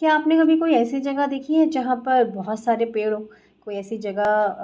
क्या आपने कभी कोई ऐसी जगह देखी है जहाँ पर बहुत सारे पेड़ हो? कोई ऐसी जगह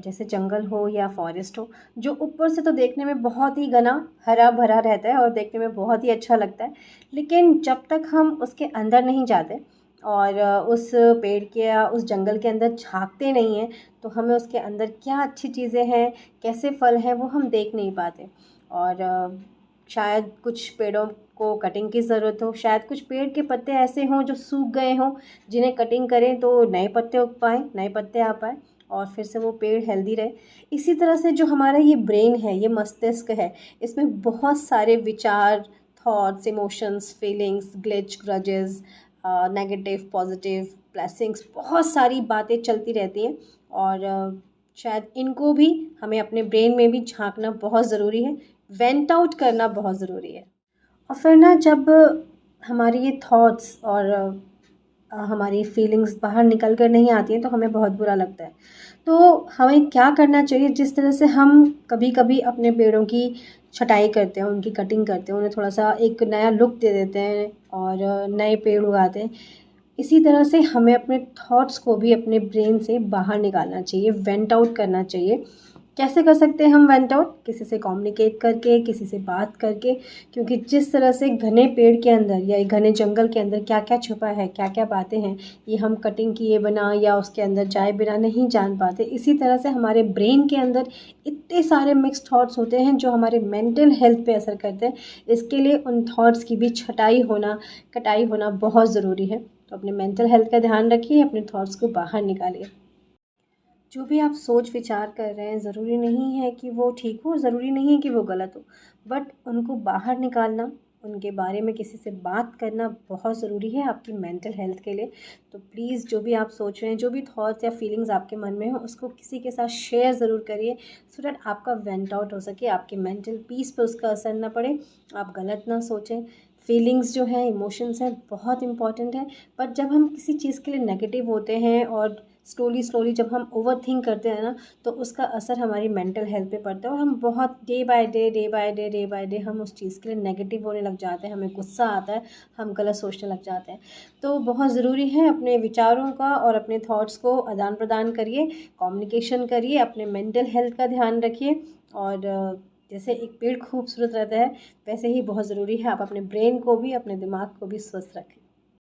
जैसे जंगल हो या फॉरेस्ट हो, जो ऊपर से तो देखने में बहुत ही घना हरा-भरा रहता है और देखने में बहुत ही अच्छा लगता है। लेकिन जब तक हम उसके अंदर नहीं जाते और उस पेड़ के या उस जंगल के अंदर झाँकते नहीं हैं, तो हमें उसके अंदर क्या अच्छी चीज़ें हैं, कैसे फल हैं, वो हम देख नहीं पाते। और शायद कुछ पेड़ों को कटिंग की ज़रूरत हो, शायद कुछ पेड़ के पत्ते ऐसे हों जो सूख गए हों, जिन्हें कटिंग करें तो नए पत्ते उग पाएँ, नए पत्ते आ पाएँ और फिर से वो पेड़ हेल्दी रहे। इसी तरह से जो हमारा ये ब्रेन है, ये मस्तिष्क है, इसमें बहुत सारे विचार, thoughts, emotions, feelings, glitch, grudges, negative, positive, blessings, बहुत सारी बातें चलती रहती हैं और शायद इनको भी हमें अपने ब्रेन में भी झाँकना बहुत ज़रूरी है, वेंट आउट करना बहुत ज़रूरी है। और फिर ना जब हमारी ये थॉट्स और हमारी फीलिंग्स बाहर निकल कर नहीं आती हैं तो हमें बहुत बुरा लगता है। तो हमें क्या करना चाहिए, जिस तरह से हम कभी-कभी अपने पेड़ों की छटाई करते हैं, उनकी कटिंग करते हैं, उन्हें थोड़ा-सा एक नया लुक दे देते हैं और नए पेड़ उगाते हैं। इसी तरह से हमें अपने थॉट्स को भी अपने ब्रेन से बाहर निकालना चाहिए, वेंट आउट करना चाहिए। कैसे कर सकते हैं हम वेंट आउट? किसी से कम्युनिकेट करके, किसी से बात करके, क्योंकि जिस तरह से घने पेड़ के अंदर या घने जंगल के अंदर क्या-क्या छुपा है, क्या-क्या बातें हैं, ये हम कटिंग किए बिना या उसके अंदर जाए बिना नहीं जान पाते। इसी तरह से हमारे ब्रेन के अंदर इतने सारे मिक्स्ड थॉट्स होते हैं जो हमारे मेंटल हेल्थ पे असर करते हैं। इसके लिए उन थॉट्स की भी छँटाई होना, कटाई होना बहुत ज़रूरी है। तो अपने मेंटल हेल्थ का ध्यान रखिए, अपने थॉट्स को बाहर निकालिए। जो भी आप सोच विचार कर रहे हैं, ज़रूरी नहीं है कि वो ठीक हो, ज़रूरी नहीं है कि वो गलत हो, बट उनको बाहर निकालना, उनके बारे में किसी से बात करना बहुत ज़रूरी है आपकी मेंटल हेल्थ के लिए। तो प्लीज़ जो भी आप सोच रहे हैं, जो भी थॉट्स या फीलिंग्स आपके मन में हो, उसको किसी के साथ शेयर ज़रूर करिए, सो दैट आपका वेंट आउट हो सके, आपके मेंटल पीस पे उसका असर ना पड़े, आप गलत ना सोचें। फीलिंग्स जो हैं, इमोशंस हैं, बहुत इम्पॉर्टेंट है, बट जब हम किसी चीज़ के लिए नेगेटिव होते हैं और स्लोली जब हम ओवरथिंक करते हैं ना, तो उसका असर हमारी मेंटल हेल्थ पे पड़ता है और हम बहुत डे बाय डे हम उस चीज़ के लिए नेगेटिव होने लग जाते हैं, हमें गुस्सा आता है, हम गलत सोचने लग जाते हैं। तो बहुत ज़रूरी है अपने विचारों का और अपने थॉट्स को आदान-प्रदान करिए, कम्युनिकेशन करिए, अपने मेंटल हेल्थ का ध्यान रखिए और जैसे एक पेड़ खूबसूरत रहता है, वैसे ही बहुत ज़रूरी है आप अपने ब्रेन को भी, अपने दिमाग को भी स्वस्थ रखें।